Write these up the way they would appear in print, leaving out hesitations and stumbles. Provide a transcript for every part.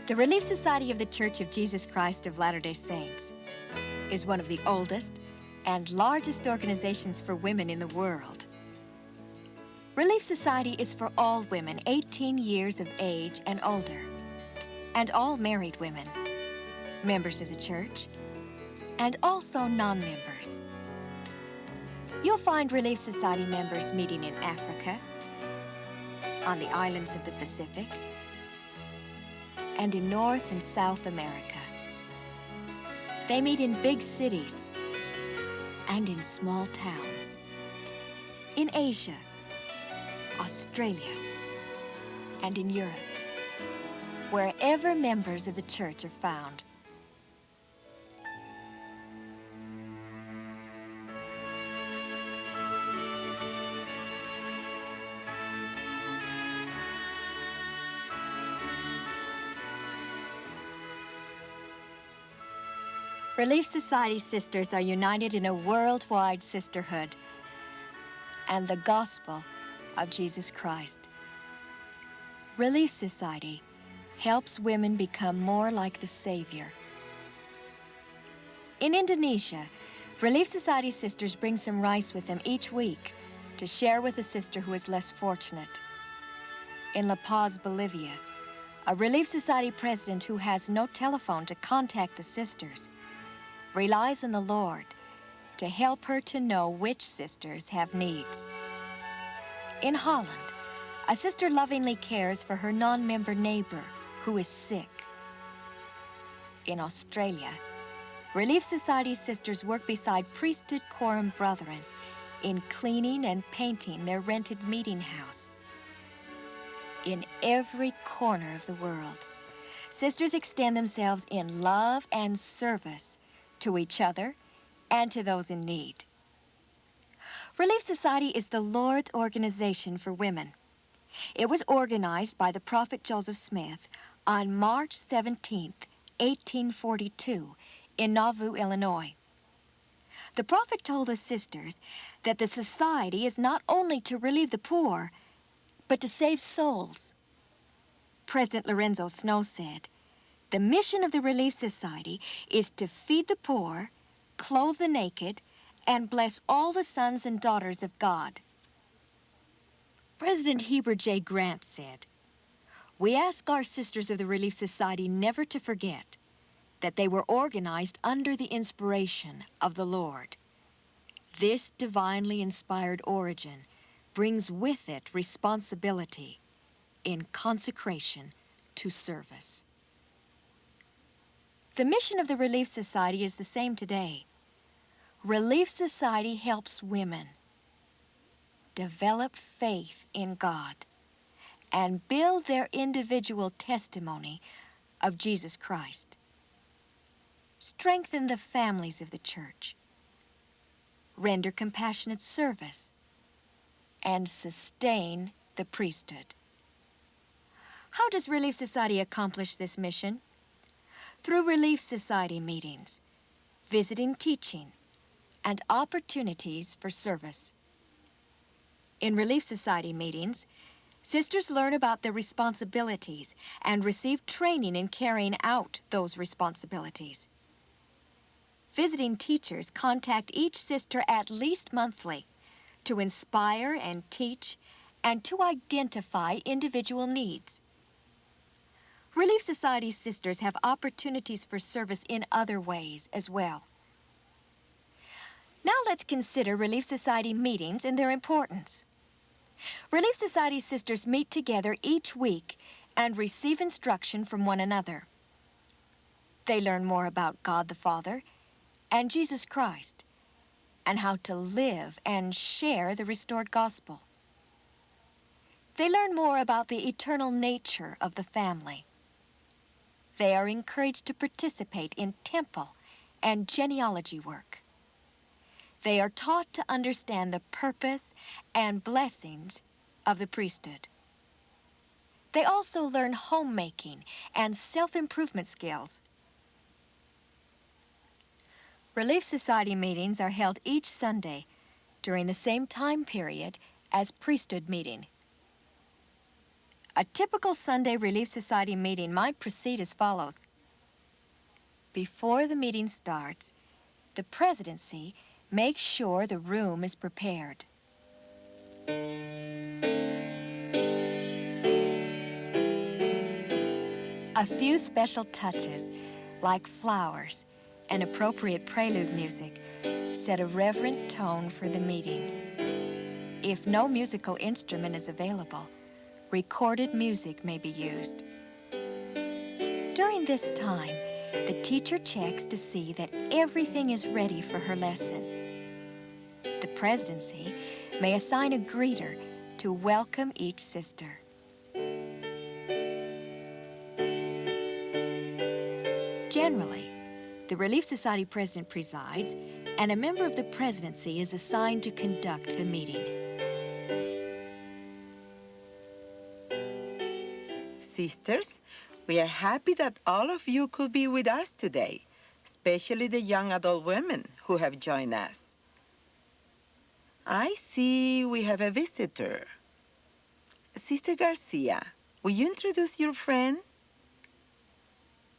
The Relief Society of the Church of Jesus Christ of Latter-day Saints is one of the oldest and largest organizations for women in the world. Relief Society is for all women 18 years of age and older, and all married women, members of the church, and also non-members. You'll find Relief Society members meeting in Africa, on the islands of the Pacific, and in North and South America. They meet in big cities and in small towns, in Asia, Australia, and in Europe, wherever members of the church are found. Relief Society sisters are united in a worldwide sisterhood and the gospel of Jesus Christ. Relief Society helps women become more like the Savior. In Indonesia, Relief Society sisters bring some rice with them each week to share with a sister who is less fortunate. In La Paz, Bolivia, a Relief Society president who has no telephone to contact the sisters relies on the Lord to help her to know which sisters have needs. In Holland, a sister lovingly cares for her non-member neighbor who is sick. In Australia, Relief Society sisters work beside priesthood quorum brethren in cleaning and painting their rented meeting house. In every corner of the world, sisters extend themselves in love and service to each other and to those in need. Relief Society is the Lord's organization for women. It was organized by the prophet Joseph Smith on March 17, 1842, in Nauvoo, Illinois. The prophet told the sisters that the society is not only to relieve the poor, but to save souls. President Lorenzo Snow said, "The mission of the Relief Society is to feed the poor, clothe the naked, and bless all the sons and daughters of God." President Heber J. Grant said, "We ask our sisters of the Relief Society never to forget that they were organized under the inspiration of the Lord. This divinely inspired origin brings with it responsibility in consecration to service." The mission of the Relief Society is the same today. Relief Society helps women develop faith in God and build their individual testimony of Jesus Christ, strengthen the families of the church, render compassionate service, and sustain the priesthood. How does Relief Society accomplish this mission? Through Relief Society meetings, visiting teaching, and opportunities for service. In Relief Society meetings, sisters learn about their responsibilities and receive training in carrying out those responsibilities. Visiting teachers contact each sister at least monthly to inspire and teach and to identify individual needs. Relief Society sisters have opportunities for service in other ways as well. Now let's consider Relief Society meetings and their importance. Relief Society sisters meet together each week and receive instruction from one another. They learn more about God the Father and Jesus Christ and how to live and share the restored gospel. They learn more about the eternal nature of the family. They are encouraged to participate in temple and genealogy work. They are taught to understand the purpose and blessings of the priesthood. They also learn homemaking and self-improvement skills. Relief Society meetings are held each Sunday during the same time period as priesthood meeting. A typical Sunday Relief Society meeting might proceed as follows. Before the meeting starts, the presidency makes sure the room is prepared. A few special touches, like flowers and appropriate prelude music, set a reverent tone for the meeting. If no musical instrument is available, recorded music may be used. During this time, the teacher checks to see that everything is ready for her lesson. The presidency may assign a greeter to welcome each sister. Generally, the Relief Society president presides, and a member of the presidency is assigned to conduct the meeting. Sisters, we are happy that all of you could be with us today, especially the young adult women who have joined us. I see we have a visitor. Sister Garcia, will you introduce your friend?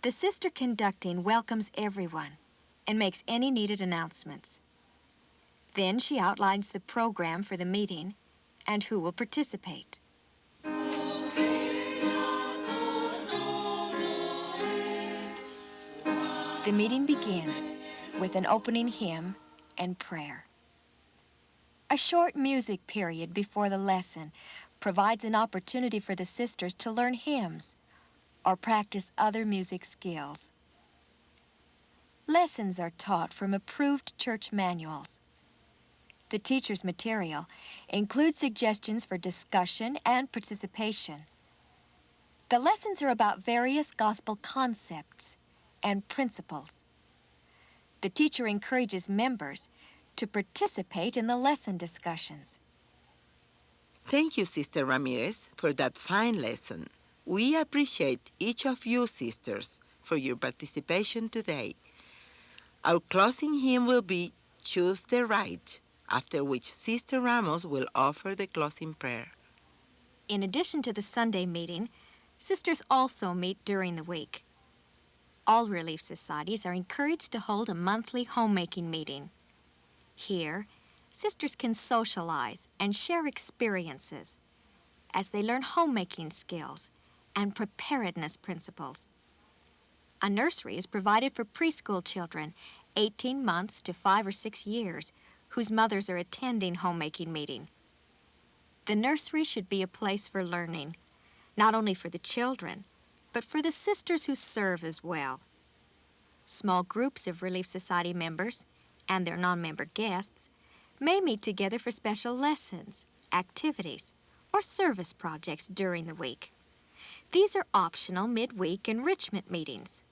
The sister conducting welcomes everyone and makes any needed announcements. Then she outlines the program for the meeting and who will participate. The meeting begins with an opening hymn and prayer. A short music period before the lesson provides an opportunity for the sisters to learn hymns or practice other music skills. Lessons are taught from approved church manuals. The teacher's material includes suggestions for discussion and participation. The lessons are about various gospel concepts and principles. The teacher encourages members to participate in the lesson discussions. Thank you, Sister Ramirez, for that fine lesson. We appreciate each of you, sisters, for your participation today. Our closing hymn will be Choose the Right, after which Sister Ramos will offer the closing prayer. In addition to the Sunday meeting, sisters also meet during the week. All relief societies are encouraged to hold a monthly homemaking meeting. Here, sisters can socialize and share experiences as they learn homemaking skills and preparedness principles. A nursery is provided for preschool children 18 months to 5 or 6 years whose mothers are attending homemaking meeting. The nursery should be a place for learning, not only for the children, but for the sisters who serve as well. Small groups of Relief Society members and their non-member guests may meet together for special lessons, activities, or service projects during the week. These are optional midweek enrichment meetings.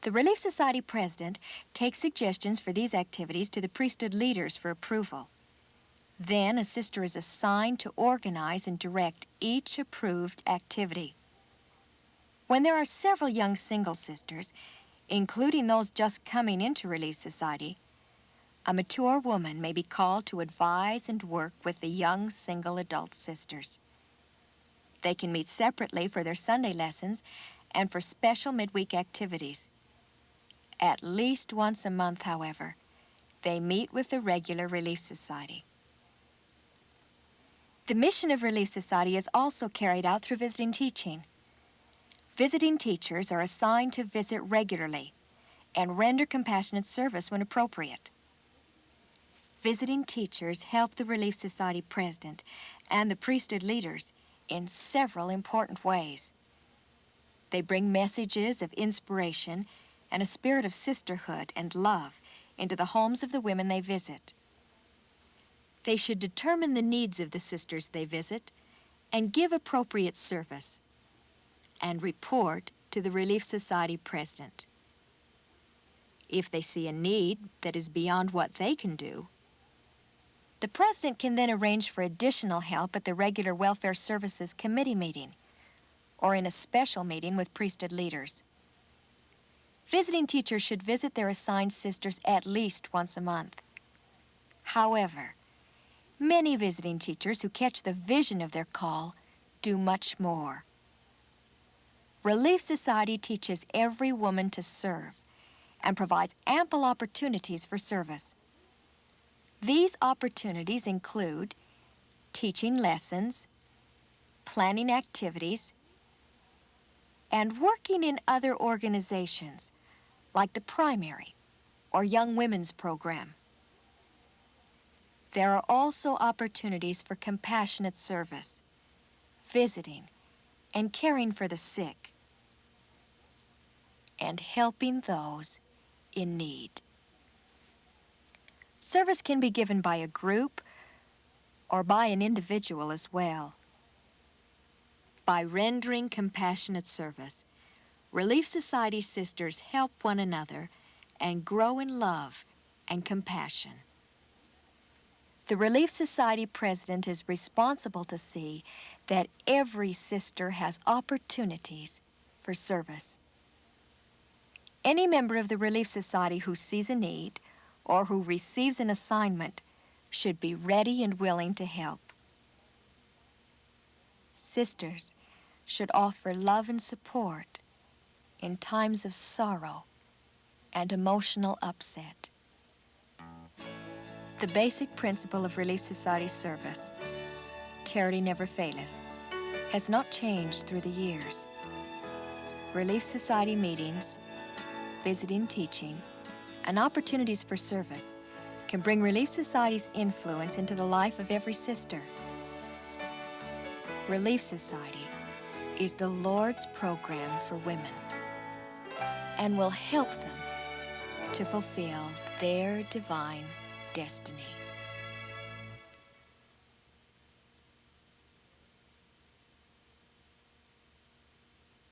The Relief Society president takes suggestions for these activities to the priesthood leaders for approval. Then a sister is assigned to organize and direct each approved activity. When there are several young single sisters, including those just coming into Relief Society, a mature woman may be called to advise and work with the young single adult sisters. They can meet separately for their Sunday lessons and for special midweek activities. At least once a month, however, they meet with the regular Relief Society. The mission of Relief Society is also carried out through visiting teaching. Visiting teachers are assigned to visit regularly and render compassionate service when appropriate. Visiting teachers help the Relief Society president and the priesthood leaders in several important ways. They bring messages of inspiration and a spirit of sisterhood and love into the homes of the women they visit. They should determine the needs of the sisters they visit and give appropriate service, and report to the Relief Society president. If they see a need that is beyond what they can do, the president can then arrange for additional help at the regular Welfare Services Committee meeting or in a special meeting with priesthood leaders. Visiting teachers should visit their assigned sisters at least once a month. However, many visiting teachers who catch the vision of their call do much more. Relief Society teaches every woman to serve and provides ample opportunities for service. These opportunities include teaching lessons, planning activities, and working in other organizations like the primary or Young Women's Program. There are also opportunities for compassionate service, visiting and caring for the sick, and helping those in need. Service can be given by a group or by an individual as well. By rendering compassionate service, Relief Society sisters help one another and grow in love and compassion. The Relief Society president is responsible to see that every sister has opportunities for service. Any member of the Relief Society who sees a need or who receives an assignment should be ready and willing to help. Sisters should offer love and support in times of sorrow and emotional upset. The basic principle of Relief Society service, charity never faileth, has not changed through the years. Relief Society meetings, visiting, teaching, and opportunities for service can bring Relief Society's influence into the life of every sister. Relief Society is the Lord's program for women and will help them to fulfill their divine destiny.